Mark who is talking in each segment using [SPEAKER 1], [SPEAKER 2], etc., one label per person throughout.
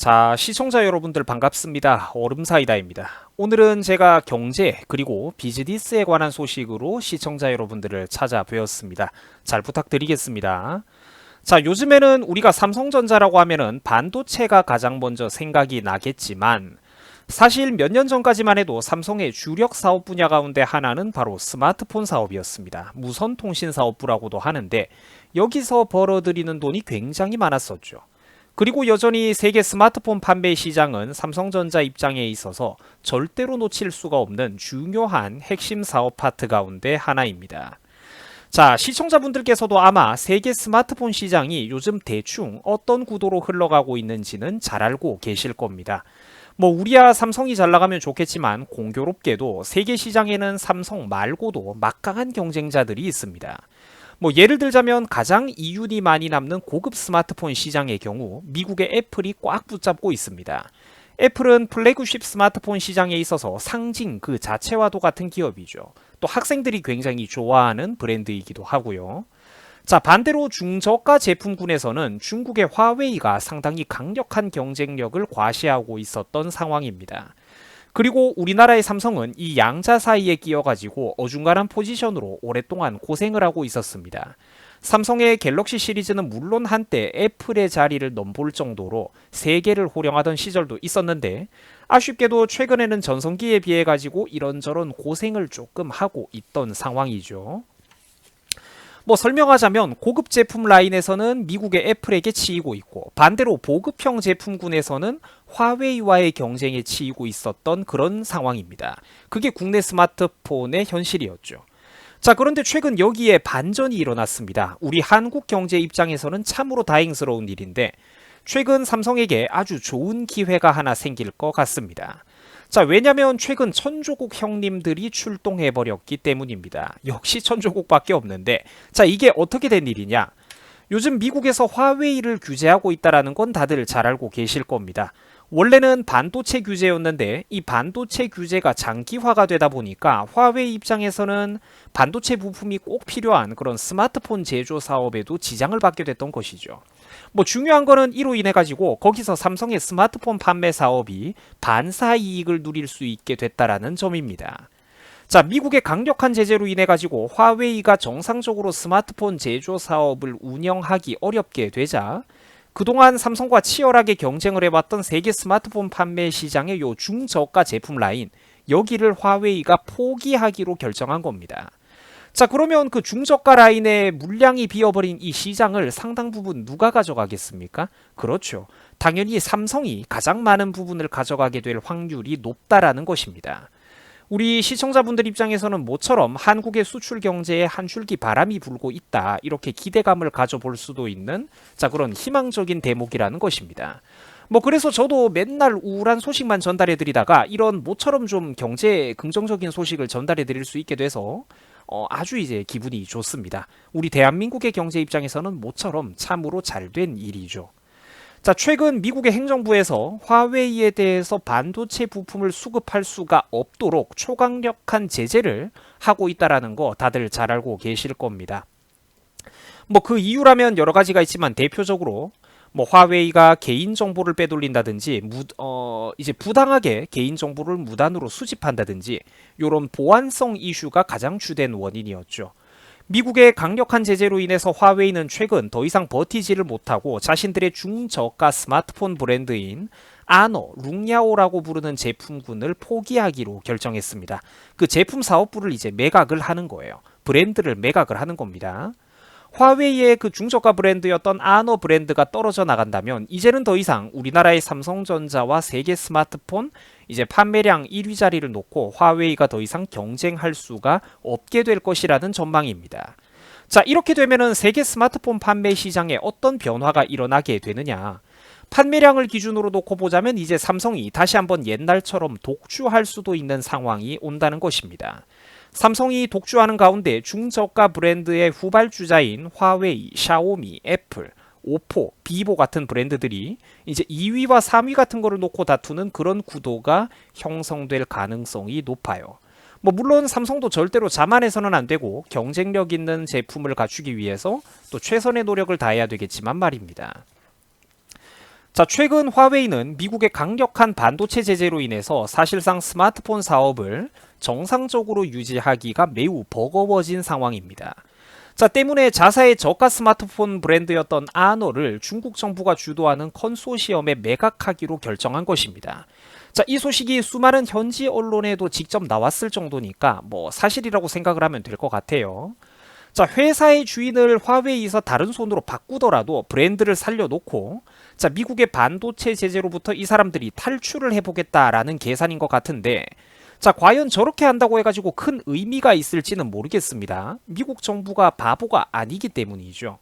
[SPEAKER 1] 자, 시청자 여러분들 반갑습니다. 얼음사이다입니다. 오늘은 제가 경제 그리고 비즈니스에 관한 소식으로 시청자 여러분들을 찾아뵈었습니다. 잘 부탁드리겠습니다. 자, 요즘에는 우리가 삼성전자라고 하면은 반도체가 가장 먼저 생각이 나겠지만 사실 몇 년 전까지만 해도 삼성의 주력 사업 분야 가운데 하나는 바로 스마트폰 사업이었습니다. 무선통신사업부라고도 하는데 여기서 벌어들이는 돈이 굉장히 많았었죠. 그리고 여전히 세계 스마트폰 판매 시장은 삼성전자 입장에 있어서 절대로 놓칠 수가 없는 중요한 핵심 사업 파트 가운데 하나입니다. 자, 시청자분들께서도 아마 세계 스마트폰 시장이 요즘 대충 어떤 구도로 흘러가고 있는지는 잘 알고 계실 겁니다. 우리야 삼성이 잘 나가면 좋겠지만 공교롭게도 세계 시장에는 삼성 말고도 막강한 경쟁자들이 있습니다. 예를 들자면 가장 이윤이 많이 남는 고급 스마트폰 시장의 경우 미국의 애플이 꽉 붙잡고 있습니다. 애플은 플래그십 스마트폰 시장에 있어서 상징 그 자체와도 같은 기업이죠. 또 학생들이 굉장히 좋아하는 브랜드이기도 하고요. 자, 반대로 중저가 제품군에서는 중국의 화웨이가 상당히 강력한 경쟁력을 과시하고 있었던 상황입니다. 그리고 우리나라의 삼성은 이 양자 사이에 끼어가지고 어중간한 포지션으로 오랫동안 고생을 하고 있었습니다. 삼성의 갤럭시 시리즈는 물론 한때 애플의 자리를 넘볼 정도로 세계를 호령하던 시절도 있었는데 아쉽게도 최근에는 전성기에 비해 가지고 이런저런 고생을 조금 하고 있던 상황이죠. 설명하자면 고급 제품 라인에서는 미국의 애플에게 치이고 있고 반대로 보급형 제품군에서는 화웨이와의 경쟁에 치이고 있었던 그런 상황입니다. 그게 국내 스마트폰의 현실이었죠. 자, 그런데 최근 여기에 반전이 일어났습니다. 우리 한국 경제 입장에서는 참으로 다행스러운 일인데 최근 삼성에게 아주 좋은 기회가 하나 생길 것 같습니다. 자, 왜냐면 최근 천조국 형님들이 출동해버렸기 때문입니다. 역시 천조국밖에 없는데 자, 이게 어떻게 된 일이냐? 요즘 미국에서 화웨이를 규제하고 있다는 건 다들 잘 알고 계실 겁니다. 원래는 반도체 규제였는데 이 반도체 규제가 장기화가 되다 보니까 화웨이 입장에서는 반도체 부품이 꼭 필요한 그런 스마트폰 제조 사업에도 지장을 받게 됐던 것이죠. 중요한 거는 이로 인해 가지고 거기서 삼성의 스마트폰 판매 사업이 반사 이익을 누릴 수 있게 됐다라는 점입니다. 자, 미국의 강력한 제재로 인해 가지고 화웨이가 정상적으로 스마트폰 제조 사업을 운영하기 어렵게 되자 그동안 삼성과 치열하게 경쟁을 해왔던 세계 스마트폰 판매 시장의 요 중저가 제품 라인 여기를 화웨이가 포기하기로 결정한 겁니다. 자, 그러면 그 중저가 라인의 물량이 비어버린 이 시장을 상당 부분 누가 가져가겠습니까? 그렇죠. 당연히 삼성이 가장 많은 부분을 가져가게 될 확률이 높다라는 것입니다. 우리 시청자분들 입장에서는 모처럼 한국의 수출 경제에 한 줄기 바람이 불고 있다 이렇게 기대감을 가져볼 수도 있는 자, 그런 희망적인 대목이라는 것입니다. 그래서 저도 맨날 우울한 소식만 전달해 드리다가 이런 모처럼 좀 경제 긍정적인 소식을 전달해 드릴 수 있게 돼서 아주 이제 기분이 좋습니다. 우리 대한민국의 경제 입장에서는 모처럼 참으로 잘된 일이죠. 자, 최근 미국의 행정부에서 화웨이에 대해서 반도체 부품을 수급할 수가 없도록 초강력한 제재를 하고 있다라는 거 다들 잘 알고 계실 겁니다. 그 이유라면 여러 가지가 있지만 대표적으로 화웨이가 개인 정보를 빼돌린다든지 이제 부당하게 개인 정보를 무단으로 수집한다든지 이런 보안성 이슈가 가장 주된 원인이었죠. 미국의 강력한 제재로 인해서 화웨이는 최근 더 이상 버티지를 못하고 자신들의 중저가 스마트폰 브랜드인 아너, 룽야오라고 부르는 제품군을 포기하기로 결정했습니다. 그 제품 사업부를 이제 매각을 하는 거예요. 브랜드를 매각을 하는 겁니다. 화웨이의 그 중저가 브랜드였던 아너 브랜드가 떨어져 나간다면 이제는 더 이상 우리나라의 삼성전자와 세계 스마트폰 이제 판매량 1위 자리를 놓고 화웨이가 더 이상 경쟁할 수가 없게 될 것이라는 전망입니다. 자, 이렇게 되면은 세계 스마트폰 판매 시장에 어떤 변화가 일어나게 되느냐? 판매량을 기준으로 놓고 보자면 이제 삼성이 다시 한번 옛날처럼 독주할 수도 있는 상황이 온다는 것입니다. 삼성이 독주하는 가운데 중저가 브랜드의 후발주자인 화웨이, 샤오미, 애플, 오포, 비보 같은 브랜드들이 이제 2위와 3위 같은 거를 놓고 다투는 그런 구도가 형성될 가능성이 높아요. 물론 삼성도 절대로 자만해서는 안 되고 경쟁력 있는 제품을 갖추기 위해서 또 최선의 노력을 다해야 되겠지만 말입니다. 자, 최근 화웨이는 미국의 강력한 반도체 제재로 인해서 사실상 스마트폰 사업을 정상적으로 유지하기가 매우 버거워진 상황입니다. 자, 때문에 자사의 저가 스마트폰 브랜드였던 아너를 중국 정부가 주도하는 컨소시엄에 매각하기로 결정한 것입니다. 자, 이 소식이 수많은 현지 언론에도 직접 나왔을 정도니까 뭐 사실이라고 생각을 하면 될 것 같아요. 자, 회사의 주인을 화웨이에서 다른 손으로 바꾸더라도 브랜드를 살려놓고 자, 미국의 반도체 제재로부터 이 사람들이 탈출을 해보겠다라는 계산인 것 같은데 자, 과연 저렇게 한다고 해가지고 큰 의미가 있을지는 모르겠습니다. 미국 정부가 바보가 아니기 때문이죠.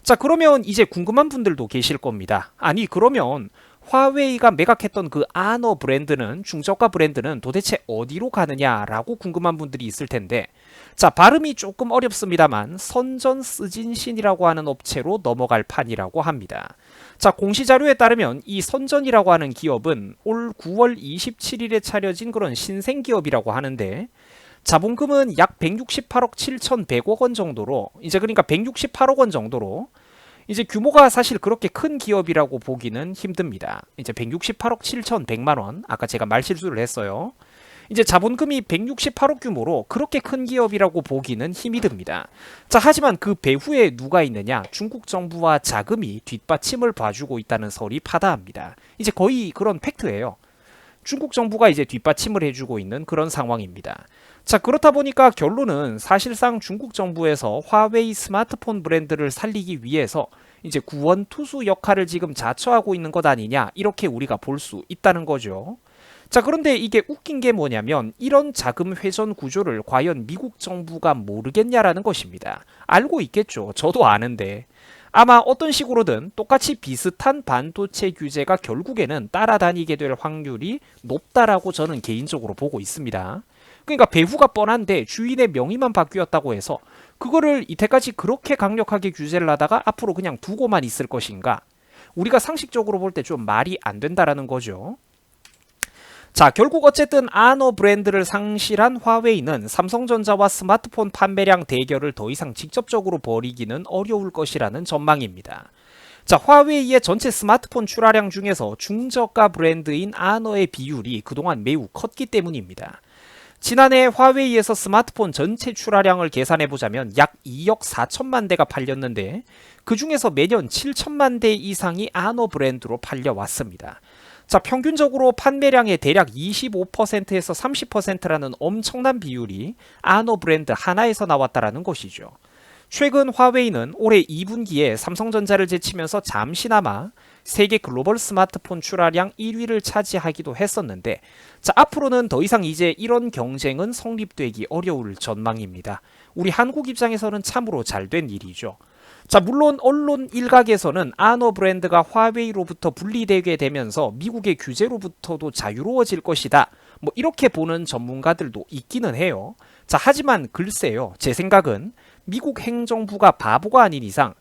[SPEAKER 1] 자, 그러면 이제 궁금한 분들도 계실 겁니다. 아니, 그러면 화웨이가 매각했던 그 아너 브랜드는, 중저가 브랜드는 도대체 어디로 가느냐라고 궁금한 분들이 있을 텐데 자, 발음이 조금 어렵습니다만 선전 쓰진신이라고 하는 업체로 넘어갈 판이라고 합니다. 자, 공시자료에 따르면 이 선전이라고 하는 기업은 올 9월 27일에 차려진 그런 신생기업이라고 하는데 자본금은 약 168억 7,100억 원 정도로 이제 그러니까 168억 원 정도로 이제 규모가 사실 그렇게 큰 기업이라고 보기는 힘듭니다. 이제 168억 7,100만 원 아까 제가 말실수를 했어요. 이제 자본금이 168억 규모로 그렇게 큰 기업이라고 보기는 힘이 듭니다. 자, 하지만 그 배후에 누가 있느냐? 중국 정부와 자금이 뒷받침을 봐주고 있다는 설이 파다합니다. 이제 거의 그런 팩트예요. 중국 정부가 이제 뒷받침을 해주고 있는 그런 상황입니다. 자, 그렇다 보니까 결론은 사실상 중국 정부에서 화웨이 스마트폰 브랜드를 살리기 위해서 이제 구원투수 역할을 지금 자처하고 있는 것 아니냐 이렇게 우리가 볼 수 있다는 거죠. 자, 그런데 이게 웃긴 게 뭐냐면 이런 자금 회전 구조를 과연 미국 정부가 모르겠냐라는 것입니다. 알고 있겠죠. 저도 아는데. 아마 어떤 식으로든 똑같이 비슷한 반도체 규제가 결국에는 따라다니게 될 확률이 높다라고 저는 개인적으로 보고 있습니다. 그러니까 배후가 뻔한데 주인의 명의만 바뀌었다고 해서 그거를 이때까지 그렇게 강력하게 규제를 하다가 앞으로 그냥 두고만 있을 것인가? 우리가 상식적으로 볼 때 좀 말이 안 된다라는 거죠. 자, 결국 어쨌든 아너 브랜드를 상실한 화웨이는 삼성전자와 스마트폰 판매량 대결을 더 이상 직접적으로 벌이기는 어려울 것이라는 전망입니다. 자, 화웨이의 전체 스마트폰 출하량 중에서 중저가 브랜드인 아너의 비율이 그동안 매우 컸기 때문입니다. 지난해 화웨이에서 스마트폰 전체 출하량을 계산해보자면 약 2억 4천만 대가 팔렸는데 그 중에서 매년 7천만 대 이상이 아너 브랜드로 팔려왔습니다. 자, 평균적으로 판매량의 대략 25%에서 30%라는 엄청난 비율이 아너 브랜드 하나에서 나왔다라는 것이죠. 최근 화웨이는 올해 2분기에 삼성전자를 제치면서 잠시나마 세계 글로벌 스마트폰 출하량 1위를 차지하기도 했었는데 자, 앞으로는 더 이상 이제 이런 경쟁은 성립되기 어려울 전망입니다. 우리 한국 입장에서는 참으로 잘된 일이죠. 자, 물론 언론 일각에서는 아너 브랜드가 화웨이로부터 분리되게 되면서 미국의 규제로부터도 자유로워질 것이다. 뭐 이렇게 보는 전문가들도 있기는 해요. 자, 하지만 글쎄요. 제 생각은 미국 행정부가 바보가 아닌 이상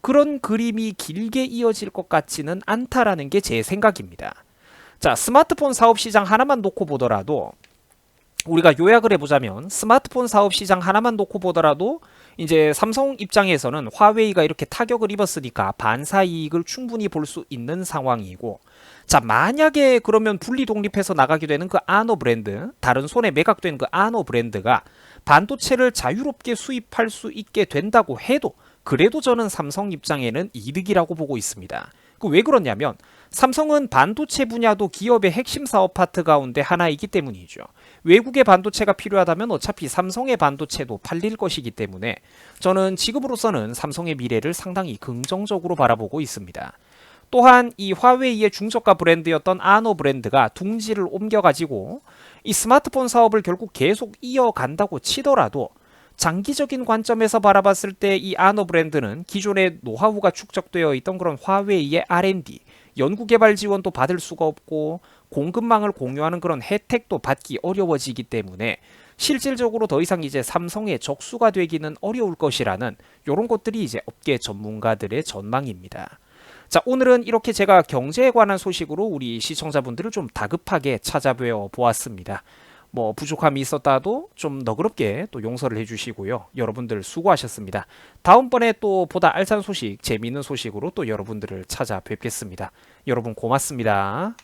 [SPEAKER 1] 그런 그림이 길게 이어질 것 같지는 않다라는 게 제 생각입니다. 자, 스마트폰 사업 시장 하나만 놓고 보더라도 우리가 요약을 해보자면 스마트폰 사업 시장 하나만 놓고 보더라도 이제 삼성 입장에서는 화웨이가 이렇게 타격을 입었으니까 반사 이익을 충분히 볼 수 있는 상황이고 자, 만약에 그러면 분리 독립해서 나가게 되는 그 아너 브랜드, 다른 손에 매각된 그 아너 브랜드가 반도체를 자유롭게 수입할 수 있게 된다고 해도 그래도 저는 삼성 입장에는 이득이라고 보고 있습니다. 왜 그러냐면 삼성은 반도체 분야도 기업의 핵심 사업 파트 가운데 하나이기 때문이죠. 외국의 반도체가 필요하다면 어차피 삼성의 반도체도 팔릴 것이기 때문에 저는 지금으로서는 삼성의 미래를 상당히 긍정적으로 바라보고 있습니다. 또한 이 화웨이의 중저가 브랜드였던 아너 브랜드가 둥지를 옮겨가지고 이 스마트폰 사업을 결국 계속 이어간다고 치더라도 장기적인 관점에서 바라봤을 때 이 아너 브랜드는 기존의 노하우가 축적되어 있던 그런 화웨이의 R&D, 연구개발 지원도 받을 수가 없고 공급망을 공유하는 그런 혜택도 받기 어려워지기 때문에 실질적으로 더 이상 이제 삼성의 적수가 되기는 어려울 것이라는 이런 것들이 이제 업계 전문가들의 전망입니다. 자, 오늘은 이렇게 제가 경제에 관한 소식으로 우리 시청자분들을 좀 다급하게 찾아뵈어 보았습니다. 뭐 부족함이 있었다도 좀 너그럽게 또 용서를 해주시고요. 여러분들 수고하셨습니다. 다음번에 또 보다 알찬 소식, 재미있는 소식으로 또 여러분들을 찾아뵙겠습니다. 여러분 고맙습니다.